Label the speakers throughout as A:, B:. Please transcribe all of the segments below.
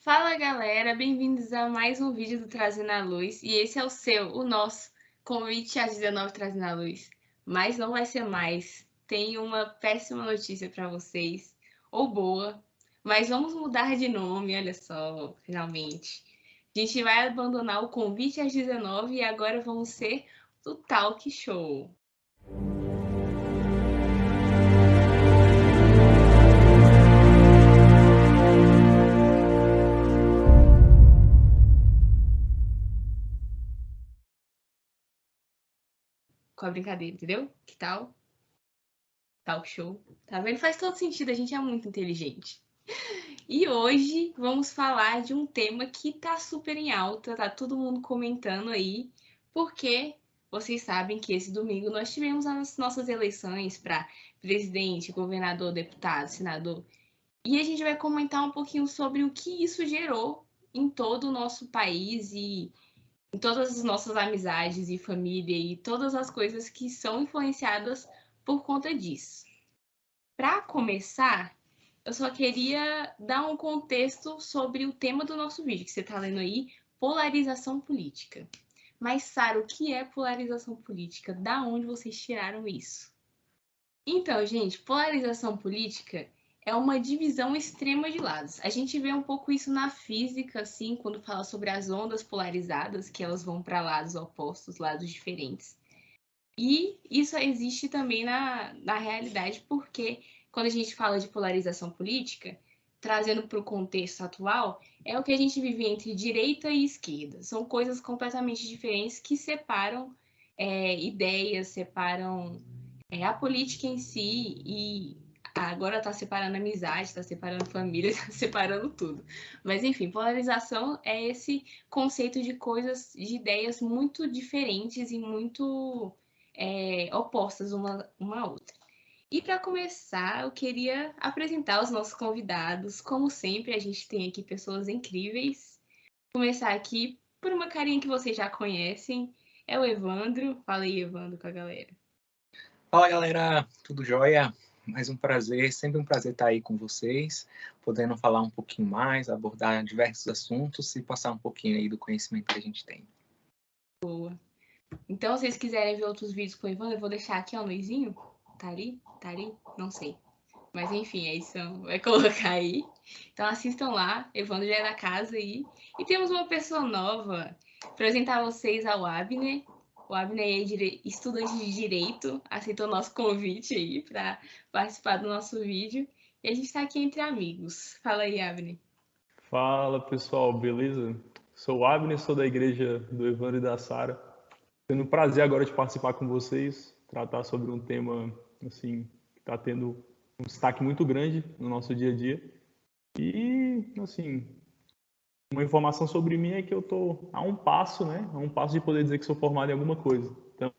A: Fala galera, bem-vindos a mais um vídeo do Trazendo a Luz. E esse é o nosso convite às 19 Trazendo a Luz. Mas não vai ser mais. Tenho uma péssima notícia para vocês, ou boa, mas vamos mudar de nome, olha só, finalmente. A gente vai abandonar o convite às 19 e agora vamos ser o Talk Show. Com a brincadeira, entendeu? Que tal? Talk show. Tá vendo? Faz todo sentido, a gente é muito inteligente. E hoje vamos falar de um tema que tá super em alta, tá todo mundo comentando aí, porque vocês sabem que esse domingo nós tivemos as nossas eleições para presidente, governador, deputado, senador. E a gente vai comentar um pouquinho sobre o que isso gerou em todo o nosso país e em todas as nossas amizades e família e todas as coisas que são influenciadas por conta disso. Para começar, eu só queria dar um contexto sobre o tema do nosso vídeo, que você está lendo aí, polarização política. Mas, Sara, o que é polarização política? Da onde vocês tiraram isso? Então, gente, polarização política é uma divisão extrema de lados. A gente vê um pouco isso na física, assim, quando fala sobre as ondas polarizadas, que elas vão para lados opostos, lados diferentes. E isso existe também na realidade, porque quando a gente fala de polarização política, trazendo para o contexto atual, é o que a gente vive entre direita e esquerda. São coisas completamente diferentes que separam ideias, separam a política em si e agora está separando amizade, está separando família, está separando tudo. Mas enfim, polarização é esse conceito de coisas, de ideias muito diferentes e muito opostas uma à outra. E para começar, eu queria apresentar os nossos convidados. Como sempre, a gente tem aqui pessoas incríveis. Vou começar aqui por uma carinha que vocês já conhecem. É o Evandro. Fala aí, Evandro, com a galera.
B: Fala galera, tudo jóia? Mais um prazer, sempre um prazer estar aí com vocês, podendo falar um pouquinho mais, abordar diversos assuntos e passar um pouquinho aí do conhecimento que a gente tem.
A: Boa. Então, se vocês quiserem ver outros vídeos com o Evandro, eu vou deixar aqui, ó, Luizinho. Tá ali? Tá ali? Não sei. Mas enfim, a edição vai colocar aí. Então assistam lá, Evandro já é da casa aí. E temos uma pessoa nova. Apresentar a vocês ao Abner. O Abner é estudante de Direito, aceitou nosso convite aí para participar do nosso vídeo. E a gente está aqui entre amigos. Fala aí, Abner.
C: Fala pessoal, beleza? Sou o Abner, sou da igreja do Evandro e da Sara. Tendo o prazer agora de participar com vocês, tratar sobre um tema assim que está tendo um destaque muito grande no nosso dia a dia. E assim, uma informação sobre mim é que eu tô a um passo, né? A um passo de poder dizer que sou formado em alguma coisa. Então,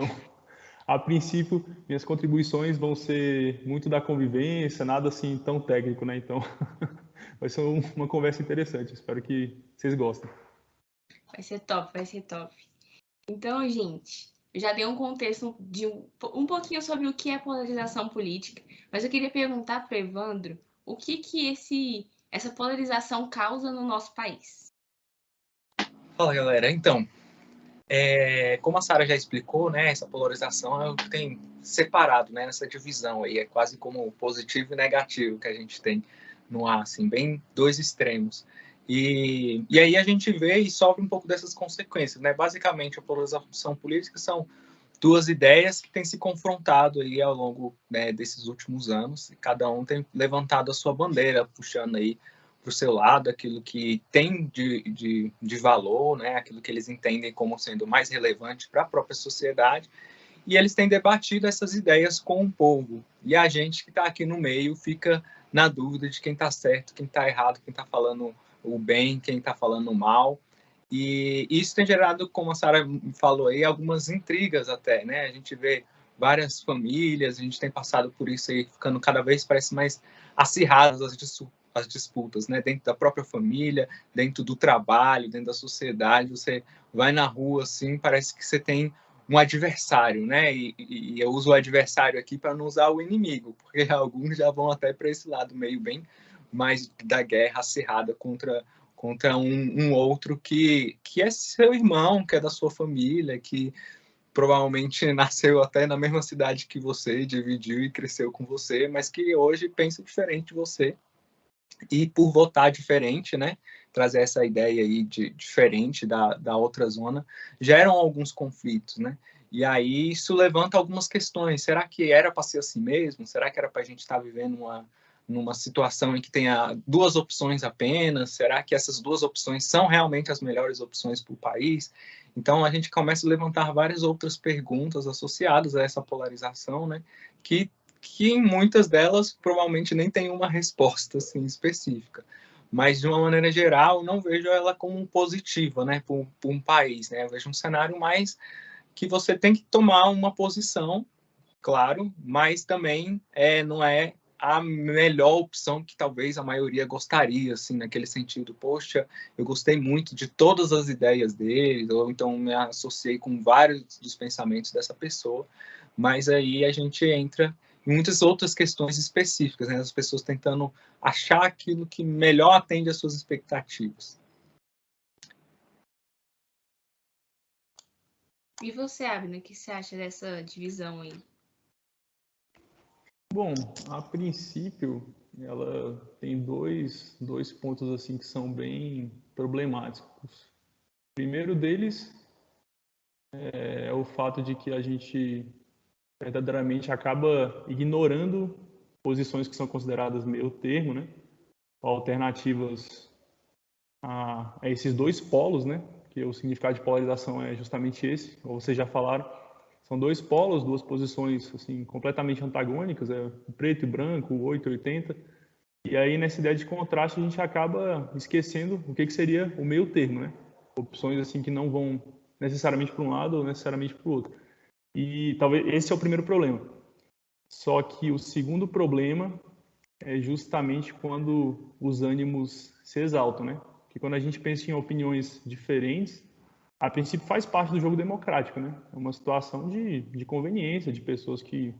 C: a princípio, minhas contribuições vão ser muito da convivência, nada assim tão técnico, né? Então, vai ser uma conversa interessante. Espero que vocês gostem.
A: Vai ser top, vai ser top. Então, gente, eu já dei um contexto de um pouquinho sobre o que é polarização política, mas eu queria perguntar para o Evandro o que essa polarização causa no nosso país.
B: Fala galera, então, como a Sara já explicou, né, essa polarização é o que tem separado, né, nessa divisão aí, é quase como o positivo e negativo que a gente tem no ar, assim, bem dois extremos. E aí a gente vê e sofre um pouco dessas consequências, né? Basicamente, a polarização política são duas ideias que têm se confrontado aí ao longo, né, desses últimos anos, e cada um tem levantado a sua bandeira, puxando aí para o seu lado aquilo que tem de valor, né, aquilo que eles entendem como sendo mais relevante para a própria sociedade, e eles têm debatido essas ideias com o povo. E a gente que está aqui no meio fica na dúvida de quem está certo, quem está errado, quem está falando o bem, quem está falando o mal. E isso tem gerado, como a Sara falou aí, algumas intrigas até, né? A gente vê várias famílias, a gente tem passado por isso aí, ficando cada vez parece mais acirradas as disputas, né? Dentro da própria família, dentro do trabalho, dentro da sociedade, você vai na rua assim, parece que você tem um adversário, né? E eu uso o adversário aqui para não usar o inimigo, porque alguns já vão até para esse lado meio bem mais da guerra acirrada contra contra um outro que é seu irmão, que é da sua família, que provavelmente nasceu até na mesma cidade que você, dividiu e cresceu com você, mas que hoje pensa diferente de você. E por votar diferente, né, trazer essa ideia aí de diferente da outra zona, geram alguns conflitos, né? E aí isso levanta algumas questões. Será que era para ser assim mesmo? Será que era para a gente estar vivendo numa situação em que tenha duas opções apenas? Será que essas duas opções são realmente as melhores opções para o país? Então a gente começa a levantar várias outras perguntas associadas a essa polarização, né? Que em muitas delas provavelmente nem tem uma resposta assim, específica. Mas, de uma maneira geral, não vejo ela como positiva, né, para um país. Né? Eu vejo um cenário mais que você tem que tomar uma posição, claro, mas também não é a melhor opção que talvez a maioria gostaria, assim, naquele sentido. Poxa, eu gostei muito de todas as ideias dele, ou então me associei com vários dos pensamentos dessa pessoa, mas aí a gente entra em muitas outras questões específicas, né? As pessoas tentando achar aquilo que melhor atende às suas expectativas.
A: E você, Abner, o que você acha dessa divisão aí?
C: Bom, a princípio, ela tem dois pontos assim que são bem problemáticos. O primeiro deles é o fato de que a gente verdadeiramente acaba ignorando posições que são consideradas meio termo, né? Alternativas a esses dois polos, né? Que o significado de polarização é justamente esse, como vocês já falaram. São dois polos, duas posições assim completamente antagônicas, o preto e branco, o 8 e 80. E aí nessa ideia de contraste a gente acaba esquecendo o que seria o meio termo, né? Opções assim que não vão necessariamente para um lado ou necessariamente para o outro. E talvez esse é o primeiro problema. Só que o segundo problema é justamente quando os ânimos se exaltam, né? Porque quando a gente pensa em opiniões diferentes, a princípio faz parte do jogo democrático, né? É uma situação de conveniência, de pessoas que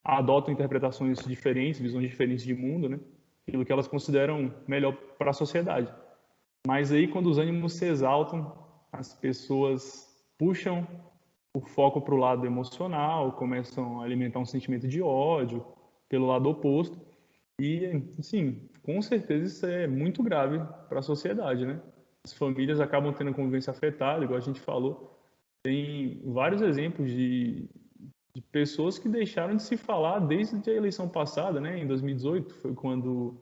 C: adotam interpretações diferentes, visões diferentes de mundo, né? Aquilo que elas consideram melhor para a sociedade. Mas aí, quando os ânimos se exaltam, as pessoas puxam o foco para o lado emocional, começam a alimentar um sentimento de ódio pelo lado oposto. E, assim, com certeza isso é muito grave para a sociedade, né? As famílias acabam tendo a convivência afetada, igual a gente falou. Tem vários exemplos de pessoas que deixaram de se falar desde a eleição passada, né? Em 2018 foi quando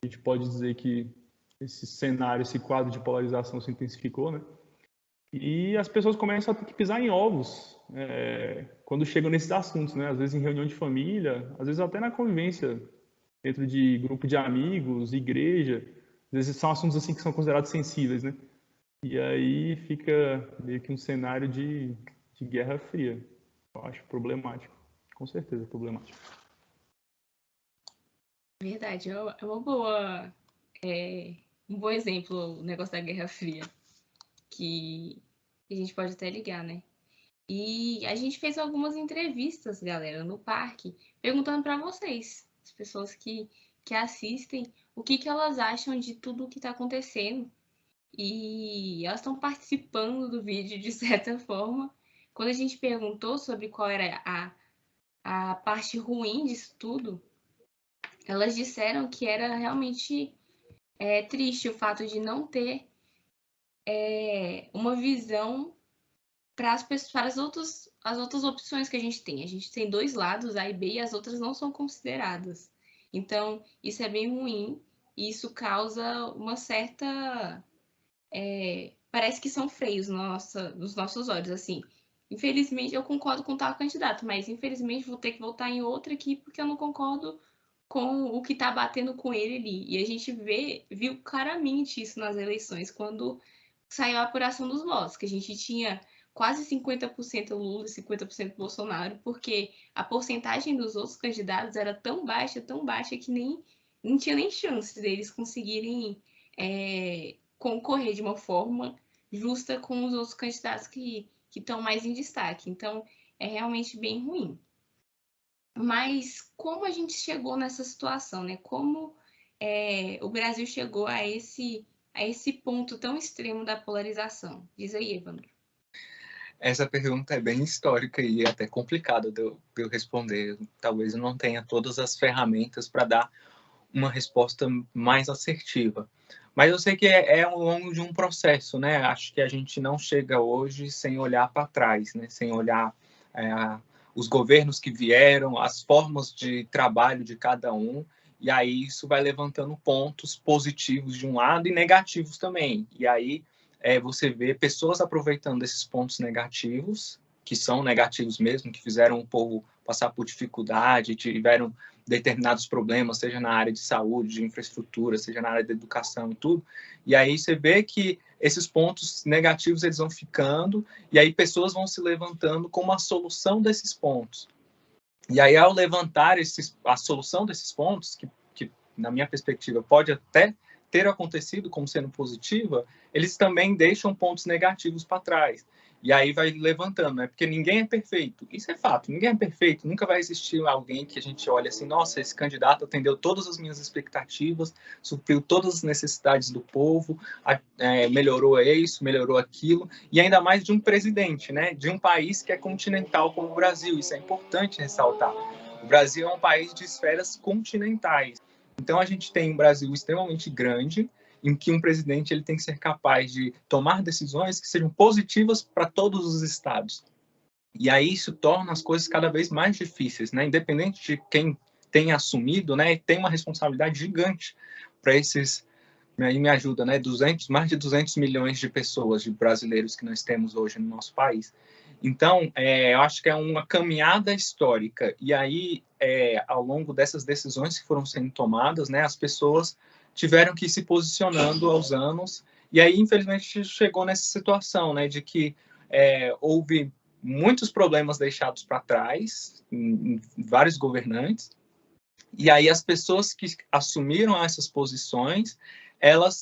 C: a gente pode dizer que esse cenário, esse quadro de polarização se intensificou, né? E as pessoas começam a ter que pisar em ovos quando chegam nesses assuntos, né? Às vezes em reunião de família, às vezes até na convivência dentro de grupo de amigos, igreja. Às vezes são assuntos assim que são considerados sensíveis, né? E aí fica meio que um cenário de guerra fria. Eu acho problemático. Com certeza problemático.
A: Verdade, é uma boa, um bom exemplo o negócio da Guerra Fria, que a gente pode até ligar, né? E a gente fez algumas entrevistas, galera, no parque, perguntando para vocês, as pessoas que assistem, o que elas acham de tudo o que está acontecendo. E elas estão participando do vídeo de certa forma. Quando a gente perguntou sobre qual era a parte ruim disso tudo, elas disseram que era realmente triste o fato de não ter uma visão para as outras opções que a gente tem. A gente tem dois lados, A e B, e as outras não são consideradas. Então, isso é bem ruim e isso causa uma certa. Parece que são freios nos nossos olhos, assim. Infelizmente, eu concordo com tal candidato, mas infelizmente vou ter que votar em outro aqui porque eu não concordo com o que está batendo com ele ali. E a gente viu claramente isso nas eleições, quando saiu a apuração dos votos, que a gente tinha quase 50% Lula e 50% Bolsonaro, porque a porcentagem dos outros candidatos era tão baixa, que não tinha nem chance deles conseguirem concorrer de uma forma justa com os outros candidatos que estão mais em destaque. Então, é realmente bem ruim. Mas como a gente chegou nessa situação, né? Como o Brasil chegou a esse a esse ponto tão extremo da polarização? Diz aí, Evandro.
B: Essa pergunta é bem histórica e até complicada de eu responder. Talvez eu não tenha todas as ferramentas para dar uma resposta mais assertiva. Mas eu sei que é ao longo de um processo, né? Acho que a gente não chega hoje sem olhar para trás, né? Sem olhar os governos que vieram, as formas de trabalho de cada um, e aí isso vai levantando pontos positivos de um lado e negativos também. E aí você vê pessoas aproveitando esses pontos negativos, que são negativos mesmo, que fizeram o povo passar por dificuldade, tiveram determinados problemas, seja na área de saúde, de infraestrutura, seja na área da educação e tudo. E aí você vê que esses pontos negativos eles vão ficando, e aí pessoas vão se levantando como a solução desses pontos. E aí, ao levantar a solução desses pontos, que na minha perspectiva pode até ter acontecido como sendo positiva, eles também deixam pontos negativos para trás. E aí vai levantando, né? Porque ninguém é perfeito. Isso é fato, ninguém é perfeito. Nunca vai existir alguém que a gente olha assim, nossa, esse candidato atendeu todas as minhas expectativas, supriu todas as necessidades do povo, melhorou isso, melhorou aquilo. E ainda mais de um presidente, né? De um país que é continental como o Brasil. Isso é importante ressaltar. O Brasil é um país de esferas continentais. Então, a gente tem um Brasil extremamente grande, em que um presidente ele tem que ser capaz de tomar decisões que sejam positivas para todos os estados. E aí isso torna as coisas cada vez mais difíceis, né? Independente de quem tenha assumido, né? Tem uma responsabilidade gigante para esses, aí me ajuda, né? Mais de 200 milhões de pessoas, de brasileiros que nós temos hoje no nosso país. Então, eu acho que é uma caminhada histórica. E aí, ao longo dessas decisões que foram sendo tomadas, né? As pessoas tiveram que ir se posicionando aos anos, e aí, infelizmente, chegou nessa situação, né, de que houve muitos problemas deixados para trás, em vários governantes, e aí as pessoas que assumiram essas posições, elas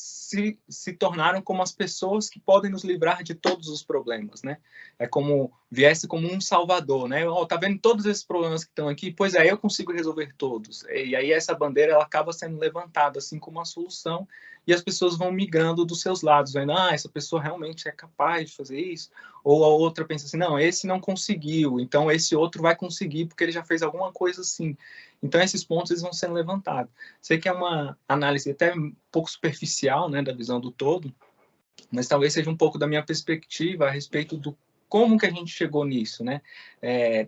B: se tornaram como as pessoas que podem nos livrar de todos os problemas, né? É como, viesse como um salvador, né? Tá vendo todos esses problemas que estão aqui? Pois é, eu consigo resolver todos. E aí essa bandeira, ela acaba sendo levantada assim como uma solução, e as pessoas vão migrando dos seus lados, vendo, essa pessoa realmente é capaz de fazer isso, ou a outra pensa assim, não, esse não conseguiu, então esse outro vai conseguir porque ele já fez alguma coisa assim. Então, esses pontos eles vão sendo levantados. Sei que é uma análise até um pouco superficial, né, da visão do todo, mas talvez seja um pouco da minha perspectiva a respeito do como que a gente chegou nisso, né?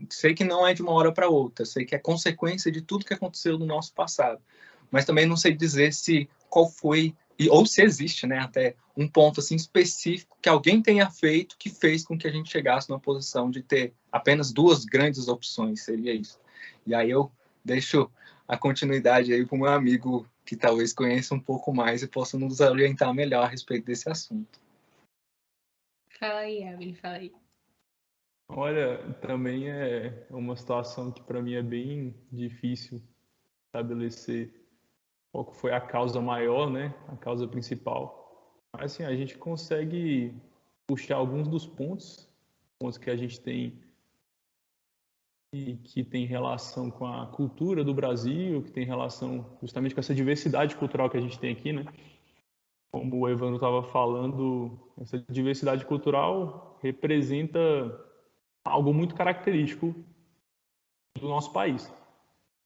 B: Sei que não é de uma hora para outra, sei que é consequência de tudo que aconteceu no nosso passado, mas também não sei dizer qual foi, ou se existe, né, até um ponto assim específico que alguém tenha feito que fez com que a gente chegasse numa posição de ter apenas duas grandes opções, seria isso. E aí eu deixo a continuidade aí para o meu amigo que talvez conheça um pouco mais e possa nos orientar melhor a respeito desse assunto.
A: Fala aí, Evelyn, fala aí.
C: Olha, também é uma situação que para mim é bem difícil estabelecer qual foi a causa maior, né? A causa principal. Mas assim, a gente consegue puxar alguns dos pontos que a gente tem e que tem relação com a cultura do Brasil, que tem relação justamente com essa diversidade cultural que a gente tem aqui, né? Como o Evandro estava falando, essa diversidade cultural representa algo muito característico do nosso país.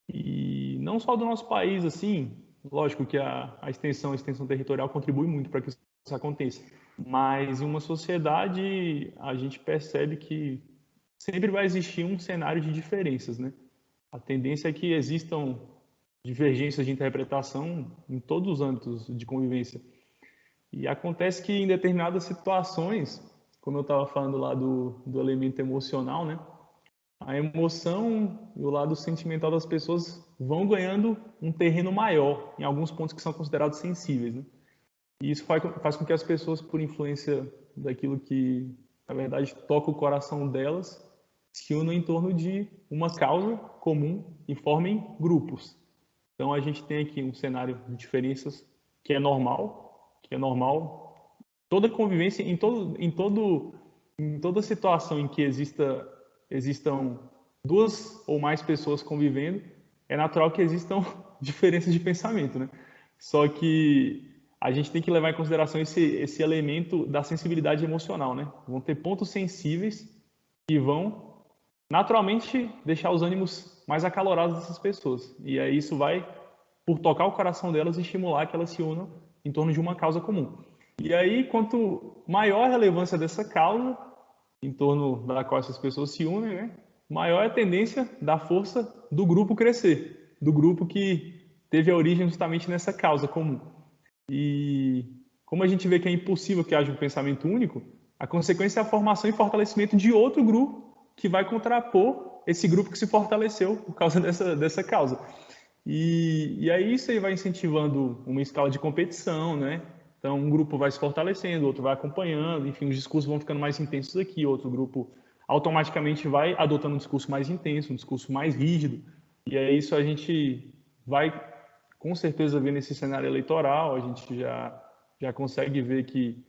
C: E não só do nosso país, assim, lógico que a extensão territorial contribui muito para que isso aconteça, mas em uma sociedade a gente percebe que sempre vai existir um cenário de diferenças, né? A tendência é que existam divergências de interpretação em todos os âmbitos de convivência. E acontece que em determinadas situações, como eu estava falando lá do elemento emocional, né? A emoção e o lado sentimental das pessoas vão ganhando um terreno maior em alguns pontos que são considerados sensíveis, né? E isso faz com que as pessoas, por influência daquilo que, na verdade, toca o coração delas, se unam em torno de uma causa comum e formem grupos. Então a gente tem aqui um cenário de diferenças que é normal, toda convivência, em toda situação em que existam duas ou mais pessoas convivendo, é natural que existam diferenças de pensamento, né? Só que a gente tem que levar em consideração esse elemento da sensibilidade emocional, né? Vão ter pontos sensíveis que vão naturalmente deixar os ânimos mais acalorados dessas pessoas. E aí isso vai, por tocar o coração delas, estimular que elas se unam em torno de uma causa comum. E aí, quanto maior a relevância dessa causa, em torno da qual essas pessoas se unem, né, maior é a tendência da força do grupo crescer, do grupo que teve a origem justamente nessa causa comum. E como a gente vê que é impossível que haja um pensamento único, a consequência é a formação e fortalecimento de outro grupo que vai contrapor esse grupo que se fortaleceu por causa dessa causa. E aí isso aí vai incentivando uma escala de competição, né? Então um grupo vai se fortalecendo, o outro vai acompanhando, enfim, os discursos vão ficando mais intensos aqui, outro grupo automaticamente vai adotando um discurso mais intenso, um discurso mais rígido. E é isso a gente vai com certeza ver nesse cenário eleitoral, a gente já consegue ver que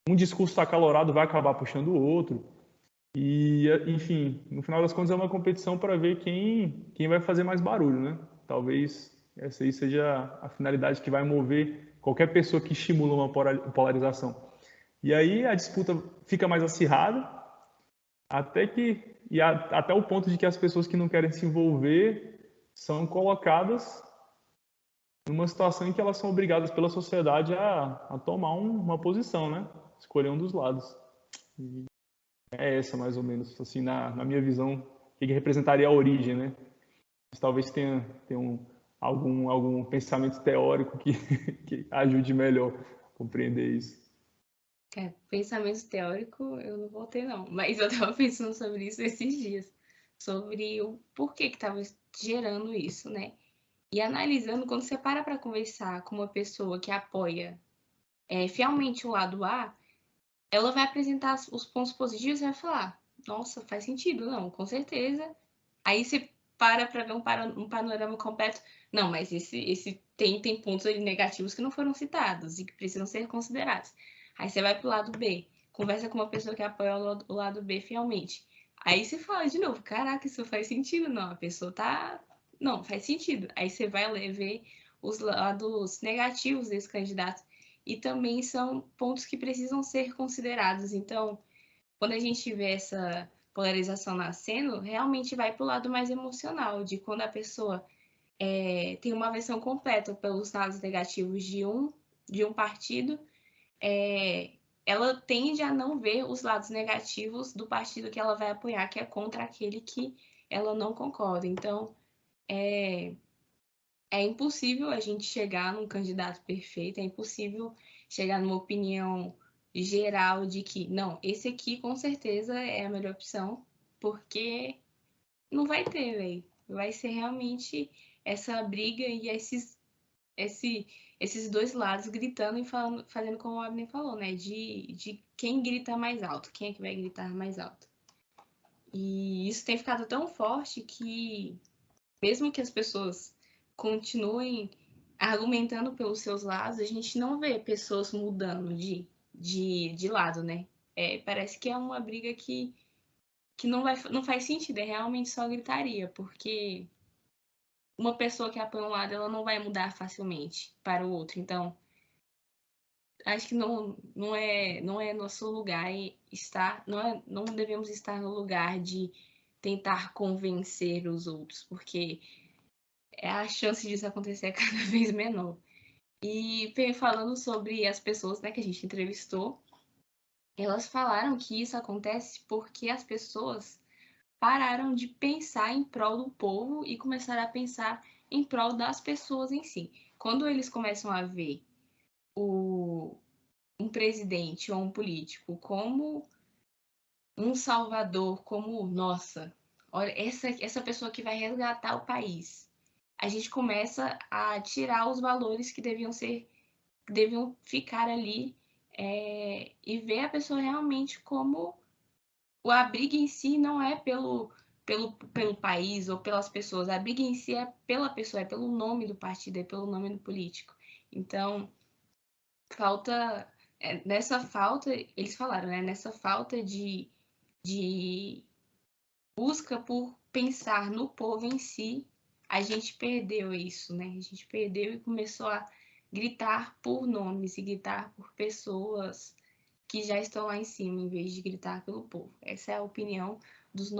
C: um discurso acalorado vai acabar puxando o outro. E, enfim, no final das contas é uma competição para ver quem vai fazer mais barulho, né? Talvez essa aí seja a finalidade que vai mover qualquer pessoa que estimula uma polarização. E aí a disputa fica mais acirrada, até o ponto de que as pessoas que não querem se envolver são colocadas numa situação em que elas são obrigadas pela sociedade a tomar uma posição, né? Escolher um dos lados. E é essa, mais ou menos, assim, na minha visão, o que representaria a origem, né? Mas talvez tenha algum pensamento teórico que ajude melhor a compreender isso.
A: Pensamento teórico eu não vou ter, não. Mas eu tava pensando sobre isso esses dias. Sobre o porquê que tava gerando isso, né? E analisando, quando você para conversar com uma pessoa que apoia fielmente o lado A, ela vai apresentar os pontos positivos e vai falar: nossa, faz sentido, não, com certeza. Aí você para ver um panorama completo. Não, mas esse tem pontos negativos que não foram citados e que precisam ser considerados. Aí você vai pro lado B, conversa com uma pessoa que apoia o lado B fielmente. Aí você fala de novo: caraca, isso faz sentido, não, a pessoa tá... Não, faz sentido. Aí você vai ver os lados negativos desse candidato e também são pontos que precisam ser considerados. Então, quando a gente vê essa polarização nascendo, realmente vai para o lado mais emocional, de quando a pessoa tem uma versão completa pelos lados negativos de um partido, ela tende a não ver os lados negativos do partido que ela vai apoiar, que é contra aquele que ela não concorda. Então, é impossível a gente chegar num candidato perfeito, é impossível chegar numa opinião geral de que, não, esse aqui com certeza é a melhor opção, porque não vai ter, velho. Vai ser realmente essa briga e esses dois lados gritando e fazendo como o Abner falou, né? De quem grita mais alto, quem é que vai gritar mais alto. E isso tem ficado tão forte que, mesmo que as pessoas continuem argumentando pelos seus lados, a gente não vê pessoas mudando de lado, né? Parece que é uma briga que não faz sentido, é realmente só gritaria, porque uma pessoa que apoia um lado, ela não vai mudar facilmente para o outro. Então, acho que não é nosso lugar estar, não devemos estar no lugar de tentar convencer os outros, porque a chance disso acontecer é cada vez menor. E falando sobre as pessoas, né, que a gente entrevistou, elas falaram que isso acontece porque as pessoas pararam de pensar em prol do povo e começaram a pensar em prol das pessoas em si. Quando eles começam a ver um presidente ou um político como um salvador, como, nossa, olha, essa pessoa que vai resgatar o país, a gente começa a tirar os valores que deviam ficar ali e ver a pessoa realmente como a briga em si não é pelo país ou pelas pessoas, a briga em si é pela pessoa, é pelo nome do partido, é pelo nome do político. Então, nessa falta, eles falaram, né? Nessa falta de busca por pensar no povo em si, a gente perdeu isso, né? A gente perdeu e começou a gritar por nomes e gritar por pessoas que já estão lá em cima, em vez de gritar pelo povo. Essa é a opinião dos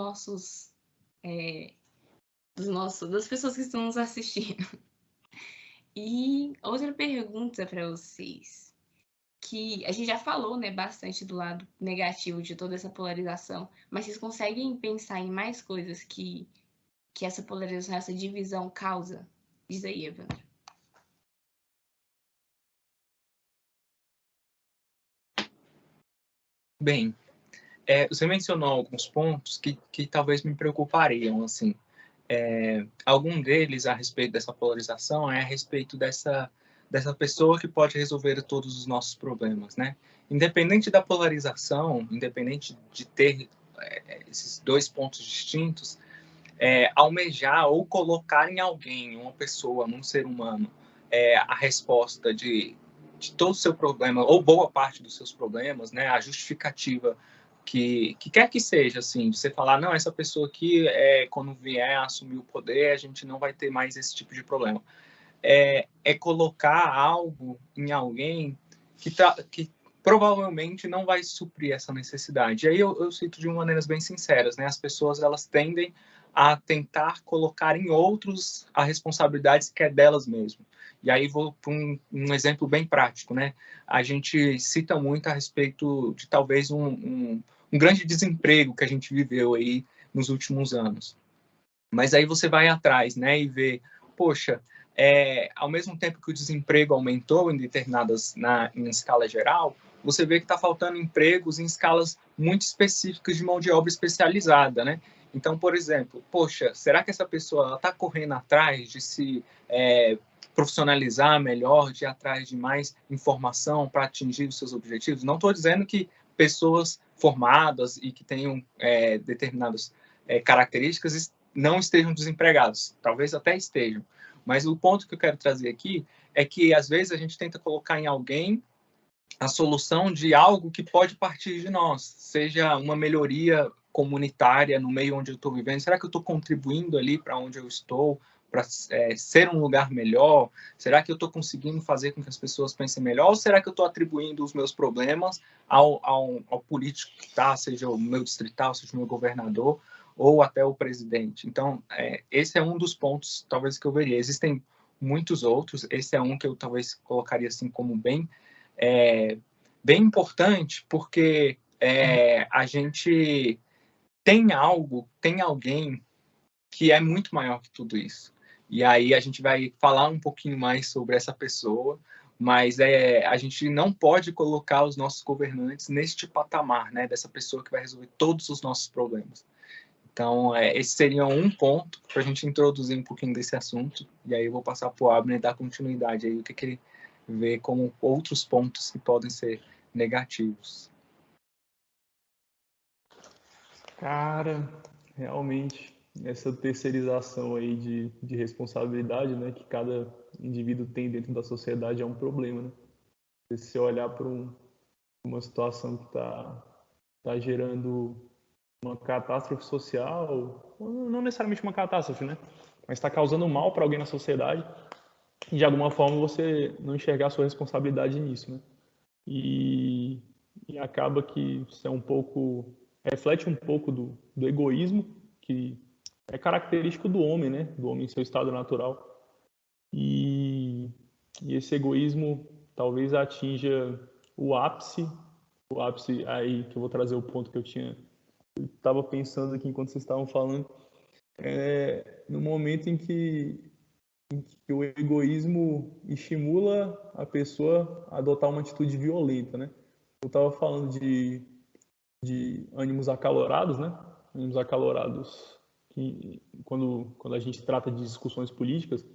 A: das pessoas que estão nos assistindo. E outra pergunta para vocês, que a gente já falou, né, bastante do lado negativo de toda essa polarização, mas vocês conseguem pensar em mais coisas que essa polarização, essa divisão causa? Diz aí, Evandro.
B: Bem, você mencionou alguns pontos que talvez me preocupariam, assim. Algum deles a respeito dessa polarização é a respeito dessa pessoa que pode resolver todos os nossos problemas, né? Independente da polarização, independente de ter esses dois pontos distintos, almejar ou colocar em alguém, uma pessoa, num ser humano, a resposta de todo o seu problema, ou boa parte dos seus problemas, né? A justificativa que quer que seja, assim, de você falar, não, essa pessoa aqui, quando vier a assumir o poder, a gente não vai ter mais esse tipo de problema. É colocar algo em alguém que provavelmente não vai suprir essa necessidade. E aí eu cito de maneiras bem sinceras, né? As pessoas, elas tendem a tentar colocar em outros a responsabilidade que é delas mesmas. E aí vou para um exemplo bem prático, né? A gente cita muito a respeito de talvez um grande desemprego que a gente viveu aí nos últimos anos. Mas aí você vai atrás, né, e vê, poxa, ao mesmo tempo que o desemprego aumentou em em escala geral, você vê que está faltando empregos em escalas muito específicas de mão de obra especializada, né? Então, por exemplo, poxa, será que essa pessoa está correndo atrás de se profissionalizar melhor, de ir atrás de mais informação para atingir os seus objetivos? Não estou dizendo que pessoas formadas e que tenham determinadas características não estejam desempregados, talvez até estejam. Mas o ponto que eu quero trazer aqui é que, às vezes, a gente tenta colocar em alguém a solução de algo que pode partir de nós, seja uma melhoria comunitária no meio onde eu estou vivendo. Será que eu estou contribuindo ali para onde eu estou, para ser um lugar melhor? Será que eu estou conseguindo fazer com que as pessoas pensem melhor? Ou será que eu estou atribuindo os meus problemas ao político que está, seja o meu distrital, seja o meu governador, ou até o presidente? Então, esse é um dos pontos, talvez, que eu veria. Existem muitos outros, esse é um que eu talvez colocaria assim como bem importante, porque a gente tem alguém que é muito maior que tudo isso. E aí a gente vai falar um pouquinho mais sobre essa pessoa, mas a gente não pode colocar os nossos governantes neste patamar, né, dessa pessoa que vai resolver todos os nossos problemas. Então, esse seria um ponto para a gente introduzir um pouquinho desse assunto, e aí eu vou passar para o Abner dar continuidade aí, o que ele vê como outros pontos que podem ser negativos.
C: Cara, realmente, essa terceirização aí de responsabilidade, né, que cada indivíduo tem dentro da sociedade é um problema, né? Se você olhar para uma situação que tá gerando uma catástrofe social, não necessariamente uma catástrofe, né? Mas está causando mal para alguém na sociedade, e de alguma forma você não enxergar a sua responsabilidade nisso, né? E acaba que isso é reflete um pouco do egoísmo que é característico do homem, né? Do homem em seu estado natural. E esse egoísmo talvez atinja o ápice aí que eu vou trazer o ponto que eu estava pensando aqui enquanto vocês estavam falando, no momento em que o egoísmo estimula a pessoa a adotar uma atitude violenta, né? Eu estava falando de ânimos acalorados, né? Ânimos acalorados quando a gente trata de discussões políticas,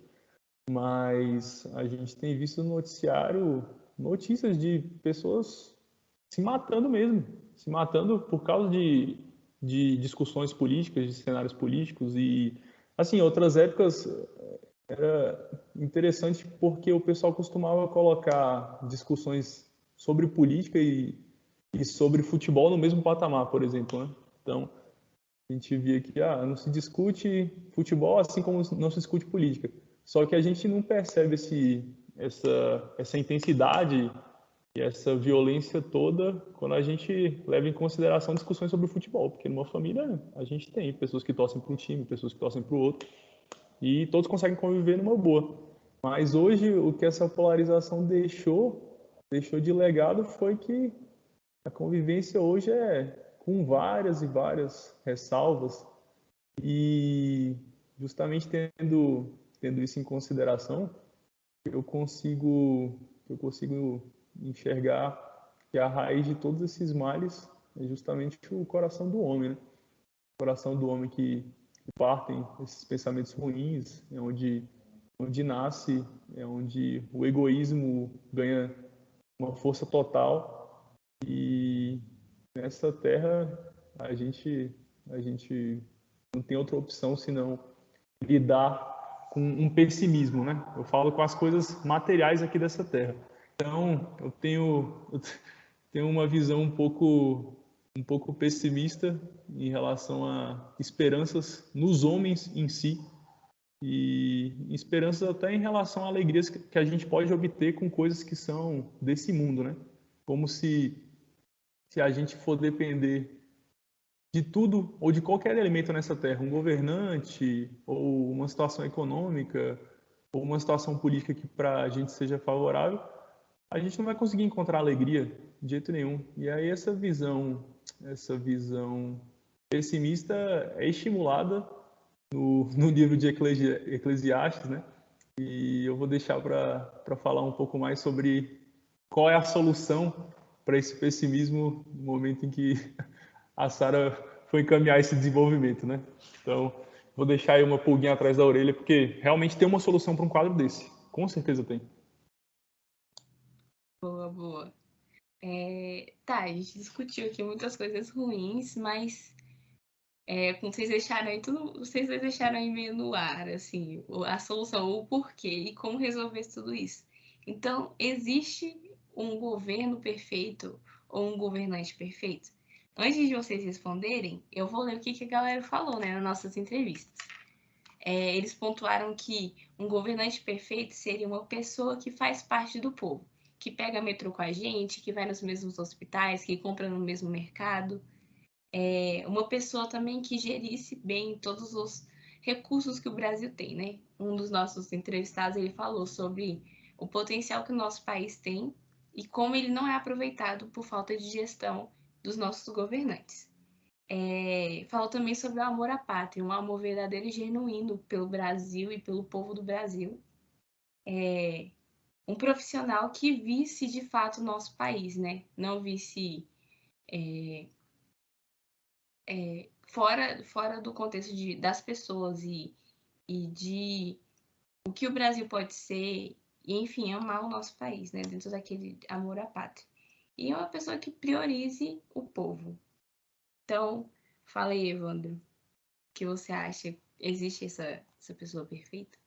C: mas a gente tem visto no noticiário notícias de pessoas se matando mesmo, se matando por causa de discussões políticas, de cenários políticos. E, assim, outras épocas era interessante porque o pessoal costumava colocar discussões sobre política e sobre futebol no mesmo patamar, por exemplo, né? Então, a gente via que não se discute futebol assim como não se discute política. Só que a gente não percebe essa intensidade e essa violência toda quando a gente leva em consideração discussões sobre o futebol, porque numa família a gente tem pessoas que torcem para um time, pessoas que torcem para o outro, e todos conseguem conviver numa boa. Mas hoje o que essa polarização deixou de legado foi que a convivência hoje é com várias e várias ressalvas, e justamente tendo isso em consideração, eu consigo enxergar que a raiz de todos esses males é justamente o coração do homem, né? O coração do homem que partem esses pensamentos ruins, é onde nasce, é onde o egoísmo ganha uma força total, e nessa terra a gente não tem outra opção senão lidar com um pessimismo, né? Eu falo com as coisas materiais aqui dessa terra. Então, eu tenho uma visão um pouco pessimista em relação a esperanças nos homens em si, e esperanças até em relação a alegrias que a gente pode obter com coisas que são desse mundo, né? Como se a gente for depender de tudo ou de qualquer elemento nessa terra, um governante ou uma situação econômica ou uma situação política que para a gente seja favorável, a gente não vai conseguir encontrar alegria de jeito nenhum. E aí essa visão pessimista é estimulada no livro de Eclesiastes, né? E eu vou deixar para falar um pouco mais sobre qual é a solução para esse pessimismo no momento em que a Sara foi encaminhar esse desenvolvimento, né? Então, vou deixar aí uma pulguinha atrás da orelha, porque realmente tem uma solução para um quadro desse. Com certeza tem.
A: Boa, boa. Tá, a gente discutiu aqui muitas coisas ruins, mas como vocês deixaram aí meio no ar, assim, a solução, o porquê e como resolver tudo isso. Então, existe um governo perfeito ou um governante perfeito? Antes de vocês responderem, eu vou ler o que a galera falou, né, nas nossas entrevistas. Eles pontuaram que um governante perfeito seria uma pessoa que faz parte do povo, que pega metrô com a gente, que vai nos mesmos hospitais, que compra no mesmo mercado. Uma pessoa também que gerisse bem todos os recursos que o Brasil tem, né? Um dos nossos entrevistados, ele falou sobre o potencial que o nosso país tem e como ele não é aproveitado por falta de gestão dos nossos governantes. Falou também sobre o amor à pátria, um amor verdadeiro e genuíno pelo Brasil e pelo povo do Brasil. Um profissional que visse de fato o nosso país, né? Não visse fora do contexto das pessoas e de o que o Brasil pode ser, e enfim, amar o nosso país, né? Dentro daquele amor à pátria. E é uma pessoa que priorize o povo. Então, fala aí, Evandro, o que você acha? Existe essa pessoa perfeita?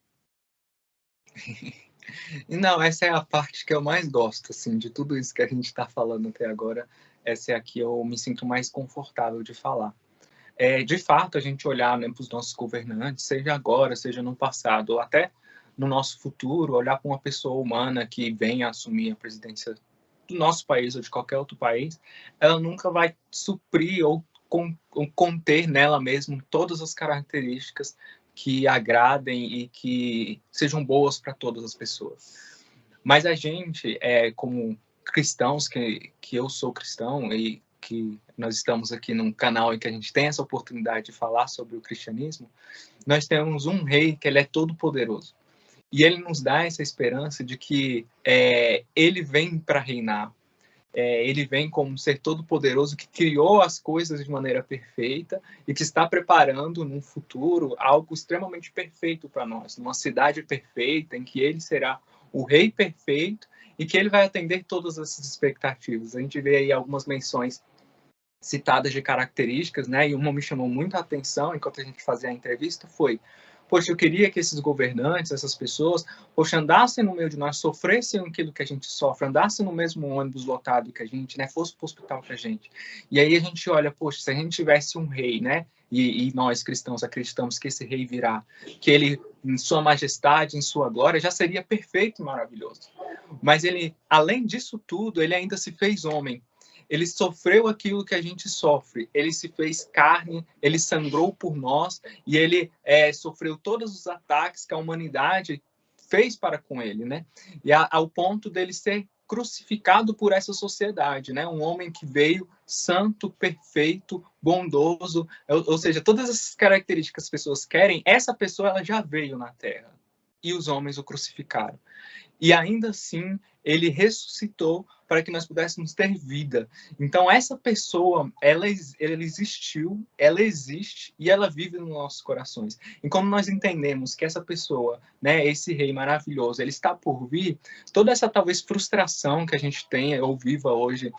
B: Não, essa é a parte que eu mais gosto, assim, de tudo isso que a gente está falando até agora. Essa é a que eu me sinto mais confortável de falar. De fato, a gente olhar, né, para os nossos governantes, seja agora, seja no passado, ou até no nosso futuro, olhar para uma pessoa humana que venha assumir a presidência do nosso país ou de qualquer outro país, ela nunca vai suprir ou conter nela mesmo todas as características que agradem e que sejam boas para todas as pessoas. Mas a gente, como cristãos, que eu sou cristão e que nós estamos aqui num canal em que a gente tem essa oportunidade de falar sobre o cristianismo, nós temos um rei que ele é todo poderoso. E ele nos dá essa esperança de que ele vem para reinar. Ele vem como um ser todo poderoso que criou as coisas de maneira perfeita e que está preparando num futuro algo extremamente perfeito para nós, numa cidade perfeita em que ele será o rei perfeito e que ele vai atender todas essas expectativas. A gente vê aí algumas menções citadas de características, né? E uma me chamou muito a atenção enquanto a gente fazia a entrevista foi, poxa, eu queria que esses governantes, essas pessoas, poxa, andassem no meio de nós, sofressem aquilo que a gente sofre, andassem no mesmo ônibus lotado que a gente, né, fosse para o hospital com a gente. E aí a gente olha, poxa, se a gente tivesse um rei, né, e nós cristãos acreditamos que esse rei virá, que ele, em sua majestade, em sua glória, já seria perfeito e maravilhoso. Mas ele, além disso tudo, ele ainda se fez homem. Ele sofreu aquilo que a gente sofre. Ele se fez carne, ele sangrou por nós e ele sofreu todos os ataques que a humanidade fez para com ele, né? E ao ponto dele ser crucificado por essa sociedade, né? Um homem que veio santo, perfeito, bondoso, ou seja, todas essas características que as pessoas querem, essa pessoa ela já veio na Terra e os homens o crucificaram. E ainda assim, ele ressuscitou para que nós pudéssemos ter vida. Então, essa pessoa, ela existiu, ela existe e ela vive nos nossos corações. E como nós entendemos que essa pessoa, né, esse rei maravilhoso, ele está por vir, toda essa talvez frustração que a gente tem ou viva hoje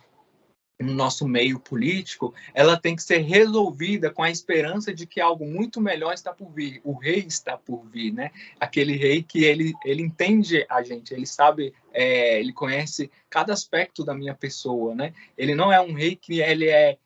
B: no nosso meio político, ela tem que ser resolvida com a esperança de que algo muito melhor está por vir. O rei está por vir, né? Aquele rei que ele entende a gente, ele sabe, ele conhece cada aspecto da minha pessoa, né? Ele não é um rei que ele é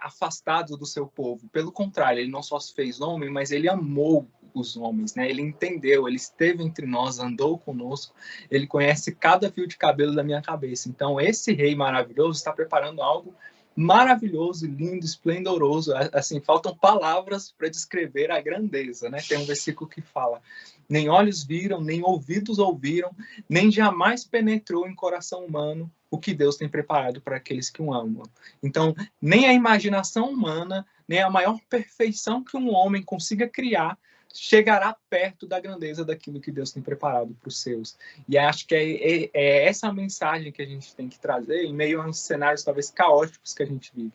B: afastado do seu povo. Pelo contrário, ele não só se fez homem, mas ele amou os homens, né? Ele entendeu, ele esteve entre nós, andou conosco, ele conhece cada fio de cabelo da minha cabeça. Então, esse rei maravilhoso está preparando algo maravilhoso, lindo, esplendoroso. Assim, faltam palavras para descrever a grandeza, né? Tem um versículo que fala: nem olhos viram, nem ouvidos ouviram, nem jamais penetrou em coração humano o que Deus tem preparado para aqueles que o amam. Então, nem a imaginação humana, nem a maior perfeição que um homem consiga criar chegará perto da grandeza daquilo que Deus tem preparado para os seus. E acho que é essa mensagem que a gente tem que trazer em meio a uns cenários talvez caóticos que a gente vive.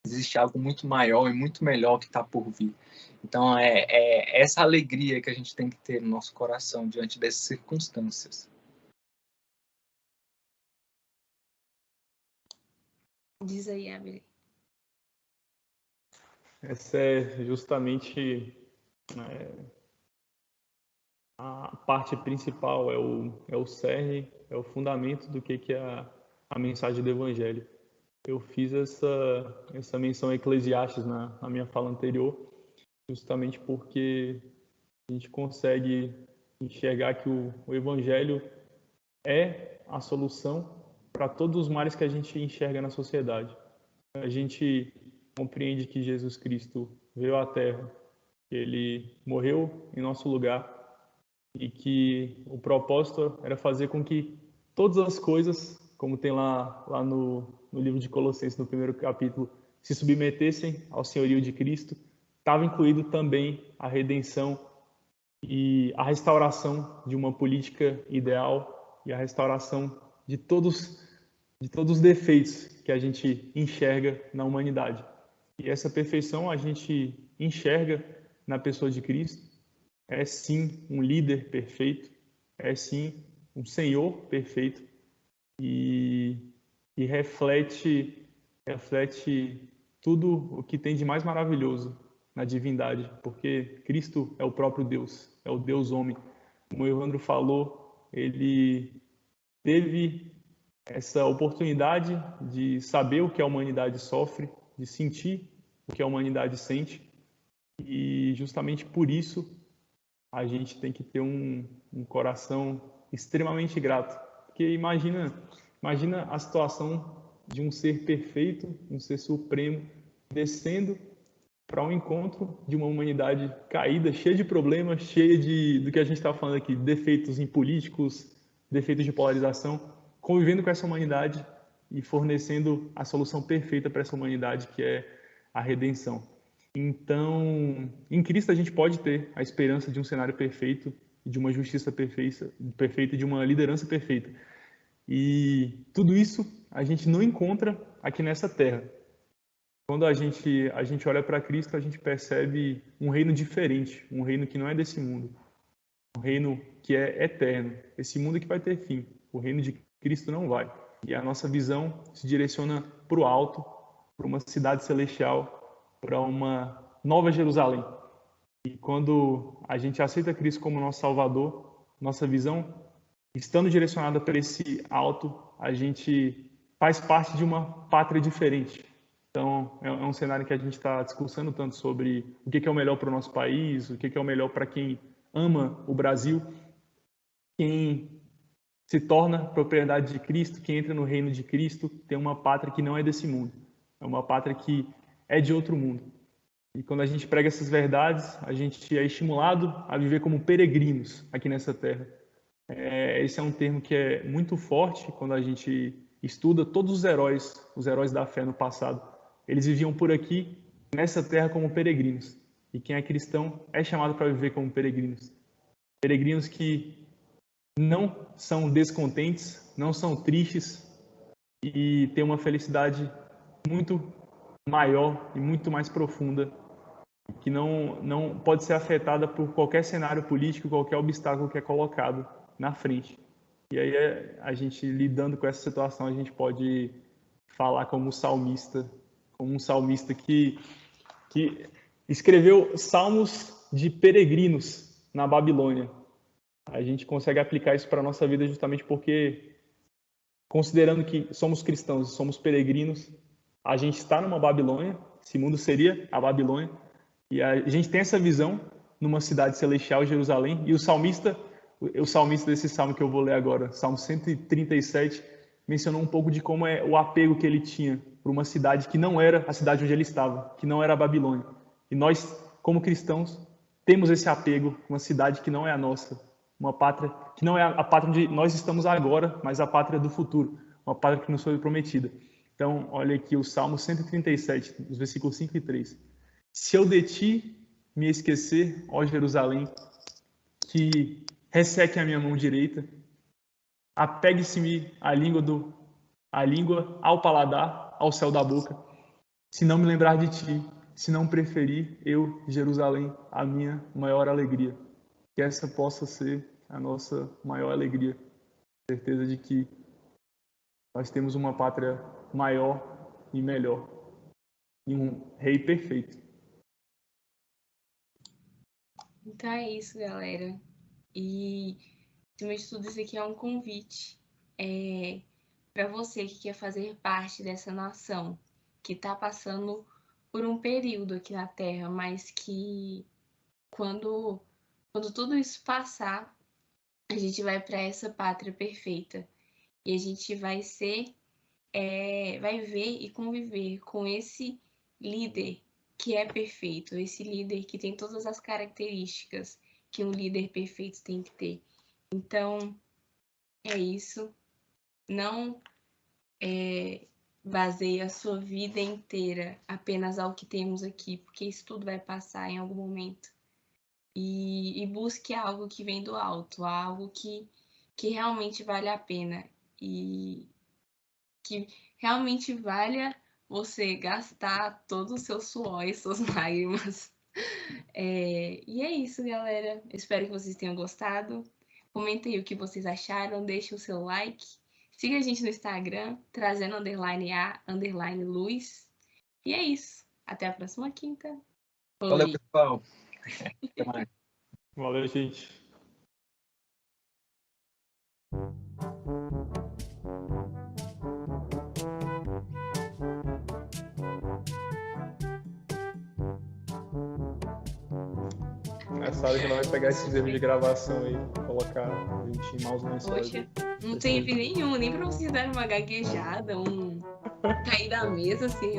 B: Existe algo muito maior e muito melhor que está por vir. Então, é essa alegria que a gente tem que ter no nosso coração diante dessas circunstâncias.
A: Diz aí, Abel.
C: Essa é justamente a parte principal, é o cerne, é o fundamento do que é a mensagem do Evangelho. Eu fiz essa menção a Eclesiastes na minha fala anterior, justamente porque a gente consegue enxergar que o Evangelho é a solução para todos os males que a gente enxerga na sociedade. A gente compreende que Jesus Cristo veio à Terra, que ele morreu em nosso lugar e que o propósito era fazer com que todas as coisas, como tem lá no livro de Colossenses, no primeiro capítulo, se submetessem ao senhorio de Cristo. Estava incluído também a redenção e a restauração de uma política ideal e a restauração de todos os defeitos que a gente enxerga na humanidade. E essa perfeição a gente enxerga na pessoa de Cristo. É sim um líder perfeito, é sim um Senhor perfeito e reflete tudo o que tem de mais maravilhoso na divindade, porque Cristo é o próprio Deus, é o Deus homem. Como o Evandro falou, ele teve essa oportunidade de saber o que a humanidade sofre, de sentir o que a humanidade sente, e justamente por isso a gente tem que ter um coração extremamente grato. Porque imagina a situação de um ser perfeito, um ser supremo, descendo para um encontro de uma humanidade caída, cheia de problemas, cheia do que a gente está falando aqui, defeitos em políticos, defeitos de polarização, convivendo com essa humanidade e fornecendo a solução perfeita para essa humanidade, que é a redenção. Então, em Cristo a gente pode ter a esperança de um cenário perfeito, de uma justiça perfeita, de uma liderança perfeita. E tudo isso a gente não encontra aqui nessa terra. Quando a gente olha para Cristo, a gente percebe um reino diferente, um reino que não é desse mundo, um reino que é eterno, esse mundo que vai ter fim. O reino de Cristo não vai. E a nossa visão se direciona para o alto, para uma cidade celestial, para uma nova Jerusalém. E quando a gente aceita Cristo como nosso Salvador, nossa visão, estando direcionada para esse alto, a gente faz parte de uma pátria diferente. Então, é um cenário que a gente está discursando tanto sobre o que é o melhor para o nosso país, o que é o melhor para quem ama o Brasil, quem se torna propriedade de Cristo, quem entra no reino de Cristo, tem uma pátria que não é desse mundo, é uma pátria que é de outro mundo. E quando a gente prega essas verdades, a gente é estimulado a viver como peregrinos aqui nessa terra. Esse é um termo que é muito forte quando a gente estuda todos os heróis da fé no passado. Eles viviam por aqui, nessa terra, como peregrinos. E quem é cristão é chamado para viver como peregrinos. Peregrinos que não são descontentes, não são tristes e têm uma felicidade muito maior e muito mais profunda, que não pode ser afetada por qualquer cenário político, qualquer obstáculo que é colocado na frente. E aí, a gente lidando com essa situação, a gente pode falar como um salmista que escreveu salmos de peregrinos na Babilônia. A gente consegue aplicar isso para a nossa vida justamente porque, considerando que somos cristãos e somos peregrinos, a gente está numa Babilônia, esse mundo seria a Babilônia, e a gente tem essa visão numa cidade celestial, Jerusalém, e o salmista desse salmo que eu vou ler agora, Salmo 137, mencionou um pouco de como é o apego que ele tinha por uma cidade que não era a cidade onde ele estava, que não era a Babilônia. E nós, como cristãos, temos esse apego, uma cidade que não é a nossa, uma pátria que não é a pátria onde nós estamos agora, mas a pátria do futuro, uma pátria que nos foi prometida. Então, olha aqui o Salmo 137, os versículos 5 e 3. Se eu de ti me esquecer, ó Jerusalém, que resseque a minha mão direita, apegue-se-me a língua ao paladar, ao céu da boca, se não me lembrar de ti, se não preferir eu, Jerusalém, a minha maior alegria. Que essa possa ser a nossa maior alegria. Certeza de que nós temos uma pátria maior e melhor. E um rei perfeito.
A: Então é isso, galera. E, acima de tudo, isso aqui é um convite para você que quer fazer parte dessa nação, que está passando por um período aqui na Terra, mas que quando tudo isso passar, a gente vai para essa pátria perfeita. E a gente vai ver e conviver com esse líder que é perfeito, esse líder que tem todas as características que um líder perfeito tem que ter. Então, é isso. Não baseie a sua vida inteira apenas ao que temos aqui, porque isso tudo vai passar em algum momento. E busque algo que vem do alto, algo que realmente vale a pena e que realmente valha você gastar todo o seu suor e suas lágrimas. E é isso, galera. Espero que vocês tenham gostado. Comentem aí o que vocês acharam, deixem o seu like. Siga a gente no Instagram, trazendo_a_luz. E é isso. Até a próxima quinta.
B: Valeu, pessoal. Até mais.
C: Valeu, gente. Nessa hora que ela vai pegar esses erros de gravação aí, colocar a gente em maus lençóis.
A: Poxa, não teve nenhum, nem pra vocês darem uma gaguejada, cair da mesa assim.